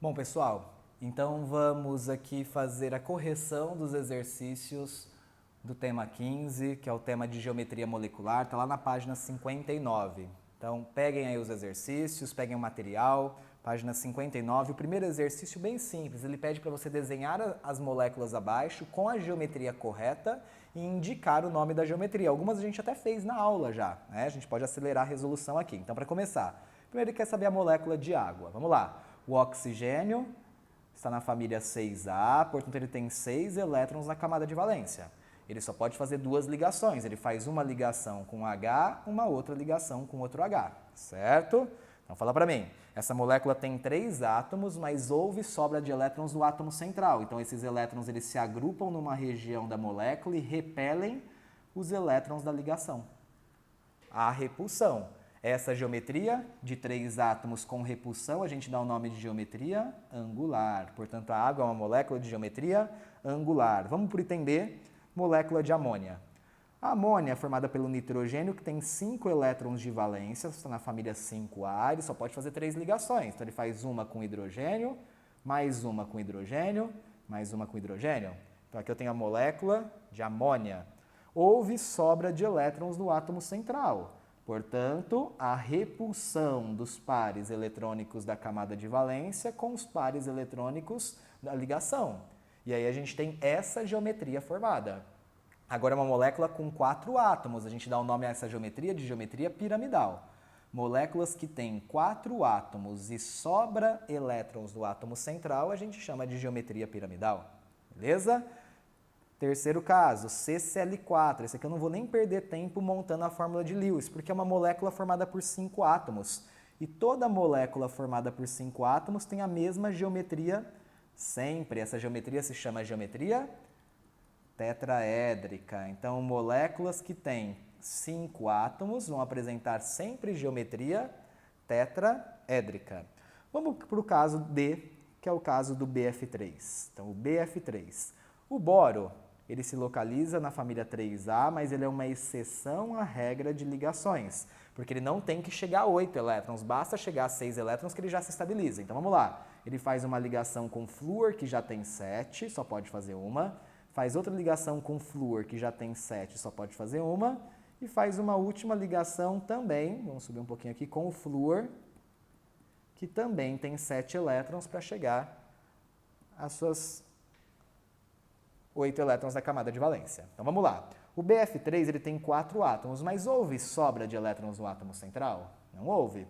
Bom, pessoal, então vamos aqui fazer a correção dos exercícios do tema 15, que é o tema de geometria molecular, está lá na página 59. Então, peguem aí os exercícios, peguem o material, página 59. O primeiro exercício bem simples, ele pede para você desenhar as moléculas abaixo com a geometria correta e indicar o nome da geometria. Algumas a gente até fez na aula já, né? A gente pode acelerar a resolução aqui. Então, para começar, primeiro ele quer saber a molécula de água. Vamos lá. O oxigênio está na família 6A, portanto ele tem 6 elétrons na camada de valência. Ele só pode fazer duas ligações, ele faz uma ligação com H, uma outra ligação com outro H, certo? Então fala para mim, essa molécula tem 3 átomos, mas houve sobra de elétrons no átomo central. Então esses elétrons eles se agrupam numa região da molécula e repelem os elétrons da ligação. A repulsão. Essa geometria de 3 átomos com repulsão, a gente dá o nome de geometria angular. Portanto, a água é uma molécula de geometria angular. Vamos para o item B, molécula de amônia. A amônia é formada pelo nitrogênio, que tem 5 elétrons de valência, está na família 5A, ele só pode fazer 3 ligações. Então, ele faz uma com hidrogênio, mais uma com hidrogênio, mais uma com hidrogênio. Então, aqui eu tenho a molécula de amônia. Houve sobra de elétrons no átomo central. Portanto, a repulsão dos pares eletrônicos da camada de valência com os pares eletrônicos da ligação. E aí a gente tem essa geometria formada. Agora, uma molécula com 4 átomos, a gente dá o nome a essa geometria de geometria piramidal. Moléculas que têm 4 átomos e sobra elétrons do átomo central, a gente chama de geometria piramidal. Beleza? Terceiro caso, CCl4. Esse aqui eu não vou nem perder tempo montando a fórmula de Lewis, porque é uma molécula formada por 5 átomos. E toda molécula formada por 5 átomos tem a mesma geometria sempre. Essa geometria se chama geometria tetraédrica. Então, moléculas que têm 5 átomos vão apresentar sempre geometria tetraédrica. Vamos para o caso D, que é o caso do BF3. Então, o BF3. O boro, ele se localiza na família 3A, mas ele é uma exceção à regra de ligações, porque ele não tem que chegar a 8 elétrons, basta chegar a 6 elétrons que ele já se estabiliza. Então vamos lá, ele faz uma ligação com flúor, que já tem 7, só pode fazer uma, faz outra ligação com flúor, que já tem 7, só pode fazer uma, e faz uma última ligação também, vamos subir um pouquinho aqui, com o flúor, que também tem 7 elétrons para chegar às suas 8 elétrons da camada de valência. Então vamos lá. O BF3 ele tem 4 átomos, mas houve sobra de elétrons no átomo central? Não houve.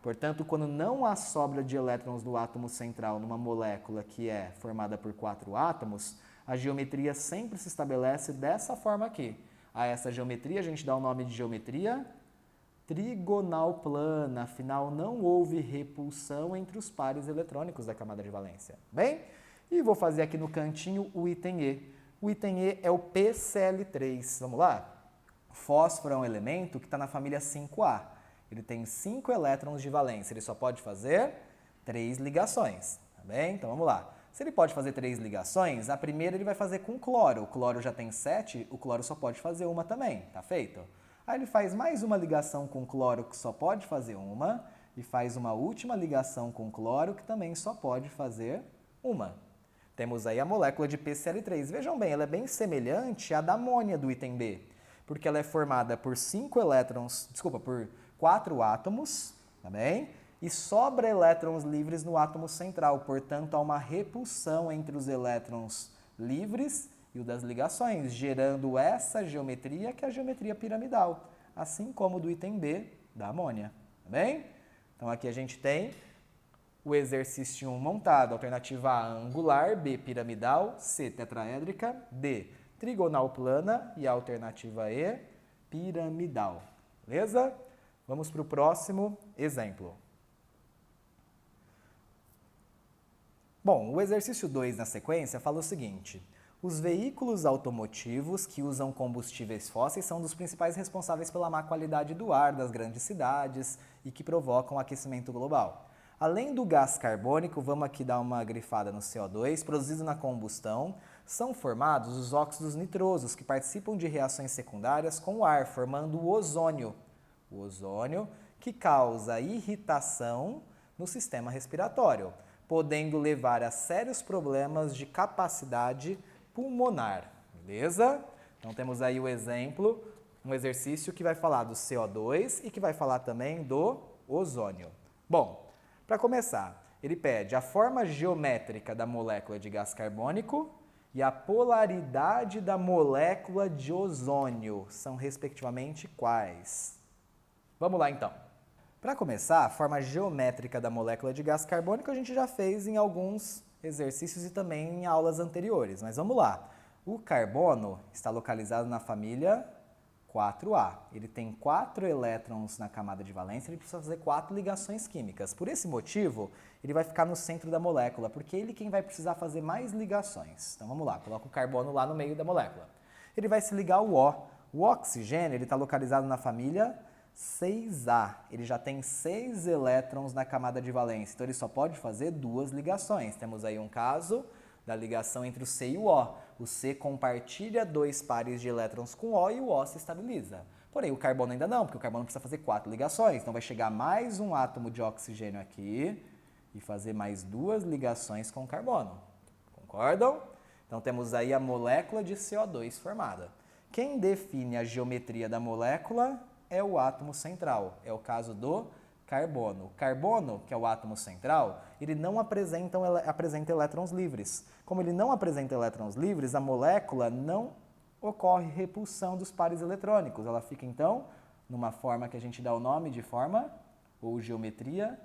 Portanto, quando não há sobra de elétrons no átomo central numa molécula que é formada por 4 átomos, a geometria sempre se estabelece dessa forma aqui. A essa geometria a gente dá o nome de geometria trigonal plana, afinal não houve repulsão entre os pares eletrônicos da camada de valência. Bem? E vou fazer aqui no cantinho o item E. O item E é o PCl3. Vamos lá? O fósforo é um elemento que está na família 5A. Ele tem 5 elétrons de valência. Ele só pode fazer 3 ligações. Tá bem? Então vamos lá. Se ele pode fazer 3 ligações, a primeira ele vai fazer com cloro. O cloro já tem 7, o cloro só pode fazer uma também. Tá feito? Aí ele faz mais uma ligação com cloro que só pode fazer uma. E faz uma última ligação com cloro que também só pode fazer uma. Temos aí a molécula de PCl3. Vejam bem, ela é bem semelhante à da amônia do item B, porque ela é formada por 4 átomos, tá bem? E sobra elétrons livres no átomo central, portanto, há uma repulsão entre os elétrons livres e o das ligações, gerando essa geometria, que é a geometria piramidal, assim como do item B da amônia, tá bem? Então, aqui a gente tem o exercício 1 montado, alternativa A, angular, B, piramidal, C, tetraédrica, D, trigonal plana e a alternativa E, piramidal. Beleza? Vamos para o próximo exemplo. Bom, o exercício 2 na sequência fala o seguinte: os veículos automotivos que usam combustíveis fósseis são dos principais responsáveis pela má qualidade do ar das grandes cidades e que provocam aquecimento global. Além do gás carbônico, vamos aqui dar uma grifada no CO2, produzido na combustão, são formados os óxidos nitrosos, que participam de reações secundárias com o ar, formando o ozônio. O ozônio que causa irritação no sistema respiratório. podendo levar a sérios problemas de capacidade pulmonar, beleza? Então temos aí o exemplo, um exercício que vai falar do CO2 e que vai falar também do ozônio. Bom, para começar, ele pede a forma geométrica da molécula de gás carbônico e a polaridade da molécula de ozônio. São respectivamente quais? Vamos lá então. Para começar, a forma geométrica da molécula de gás carbônico a gente já fez em alguns exercícios e também em aulas anteriores, mas vamos lá. O carbono está localizado na família 4A. Ele tem 4 elétrons na camada de valência, ele precisa fazer 4 ligações químicas. Por esse motivo, ele vai ficar no centro da molécula, porque ele quem vai precisar fazer mais ligações. Então vamos lá, coloca o carbono lá no meio da molécula. Ele vai se ligar ao O. O oxigênio está localizado na família 6A. Ele já tem 6 elétrons na camada de valência, então ele só pode fazer 2 ligações. Temos aí um caso da ligação entre o C e o O. O C compartilha 2 pares de elétrons com o O e o O se estabiliza. Porém, o carbono ainda não, porque o carbono precisa fazer 4 ligações. Então vai chegar mais um átomo de oxigênio aqui e fazer mais 2 ligações com o carbono. Concordam? Então temos aí a molécula de CO2 formada. Quem define a geometria da molécula é o átomo central, é o caso do carbono. O carbono, que é o átomo central, ele não apresenta elétrons livres. Como ele não apresenta elétrons livres, a molécula não ocorre repulsão dos pares eletrônicos. Ela fica, então, numa forma que a gente dá o nome de forma ou geometria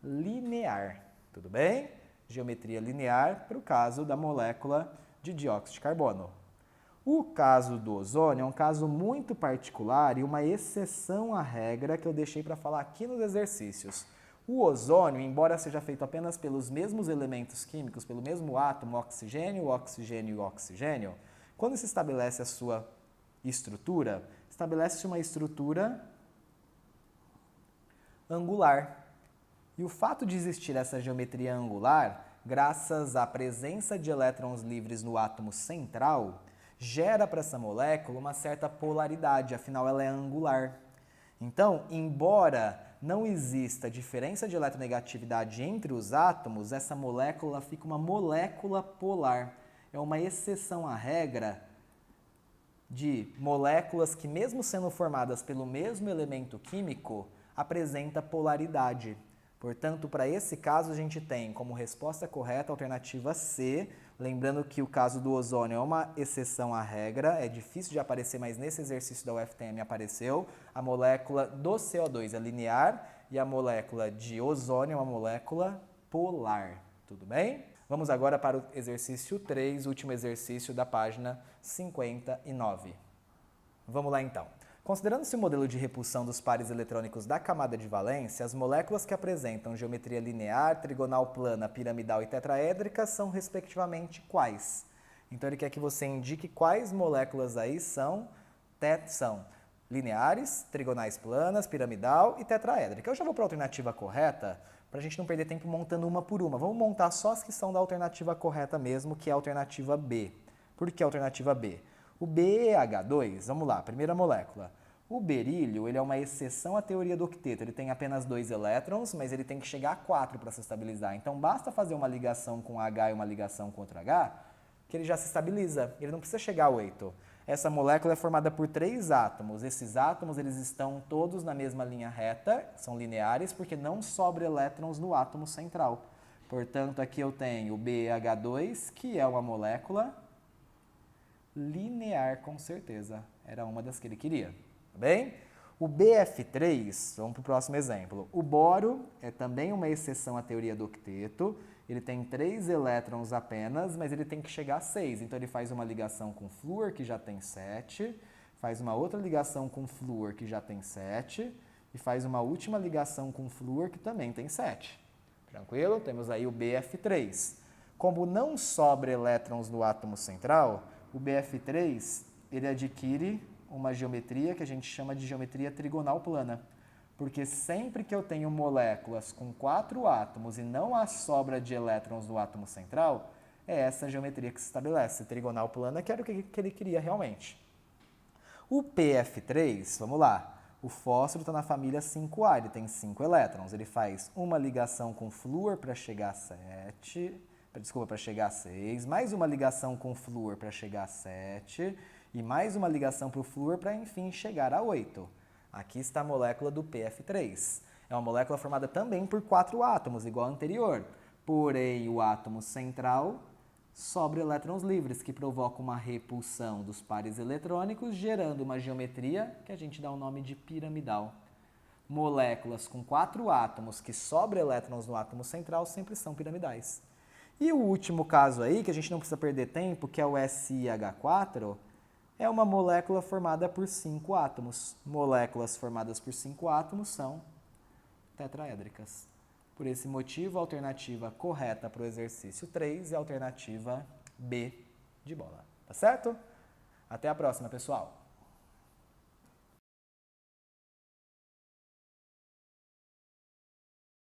linear. Tudo bem? Geometria linear para o caso da molécula de dióxido de carbono. O caso do ozônio é um caso muito particular e uma exceção à regra que eu deixei para falar aqui nos exercícios. O ozônio, embora seja feito apenas pelos mesmos elementos químicos, pelo mesmo átomo, oxigênio, oxigênio e oxigênio, quando se estabelece a sua estrutura, estabelece-se uma estrutura angular. E o fato de existir essa geometria angular, graças à presença de elétrons livres no átomo central, gera para essa molécula uma certa polaridade, afinal ela é angular. Então, embora não exista diferença de eletronegatividade entre os átomos, essa molécula fica uma molécula polar. É uma exceção à regra de moléculas que, mesmo sendo formadas pelo mesmo elemento químico, apresenta polaridade. Portanto, para esse caso, a gente tem como resposta correta a alternativa C, lembrando que o caso do ozônio é uma exceção à regra, é difícil de aparecer, mas nesse exercício da UFTM apareceu. A molécula do CO2 é linear e a molécula de ozônio é uma molécula polar. Tudo bem? Vamos agora para o exercício 3, último exercício da página 59. Vamos lá então. Considerando-se o modelo de repulsão dos pares eletrônicos da camada de valência, as moléculas que apresentam geometria linear, trigonal plana, piramidal e tetraédrica são respectivamente quais? Então ele quer que você indique quais moléculas aí são lineares, trigonais planas, piramidal e tetraédrica. Eu já vou para a alternativa correta, para a gente não perder tempo montando uma por uma. Vamos montar só as que são da alternativa correta mesmo, que é a alternativa B. Por que a alternativa B? O BeH2, vamos lá, primeira molécula. O berílio, ele é uma exceção à teoria do octeto. Ele tem apenas 2 elétrons, mas ele tem que chegar a 4 para se estabilizar. Então, basta fazer uma ligação com H e uma ligação com outro H, que ele já se estabiliza. Ele não precisa chegar a 8. Essa molécula é formada por 3 átomos. Esses átomos, eles estão todos na mesma linha reta, são lineares, porque não sobra elétrons no átomo central. Portanto, aqui eu tenho o BeH2, que é uma molécula linear, com certeza. Era uma das que ele queria. Tá bem? O BF3, vamos para o próximo exemplo. O boro é também uma exceção à teoria do octeto. Ele tem 3 elétrons apenas, mas ele tem que chegar a 6. Então ele faz uma ligação com flúor, que já tem 7, faz uma outra ligação com flúor, que já tem 7, e faz uma última ligação com flúor, que também tem 7. Tranquilo? Temos aí o BF3. Como não sobra elétrons no átomo central, o BF3 ele adquire uma geometria que a gente chama de geometria trigonal plana. Porque sempre que eu tenho moléculas com 4 átomos e não há sobra de elétrons no átomo central, é essa geometria que se estabelece, trigonal plana, que era o que ele queria realmente. O PF3, vamos lá, O fósforo está na família 5A, ele tem 5 elétrons. Ele faz uma ligação com flúor para chegar a 6, mais uma ligação com flúor para chegar a 7 e mais uma ligação para o flúor para, enfim, chegar a 8. Aqui está a molécula do PF3. É uma molécula formada também por 4 átomos, igual a anterior. Porém, o átomo central sobra elétrons livres, que provocam uma repulsão dos pares eletrônicos, gerando uma geometria que a gente dá o nome de piramidal. Moléculas com 4 átomos que sobram elétrons no átomo central sempre são piramidais. E o último caso aí, que a gente não precisa perder tempo, que é o SiH4, é uma molécula formada por 5 átomos. Moléculas formadas por 5 átomos são tetraédricas. Por esse motivo, a alternativa correta para o exercício 3 é a alternativa B de bola. Tá certo? Até a próxima, pessoal!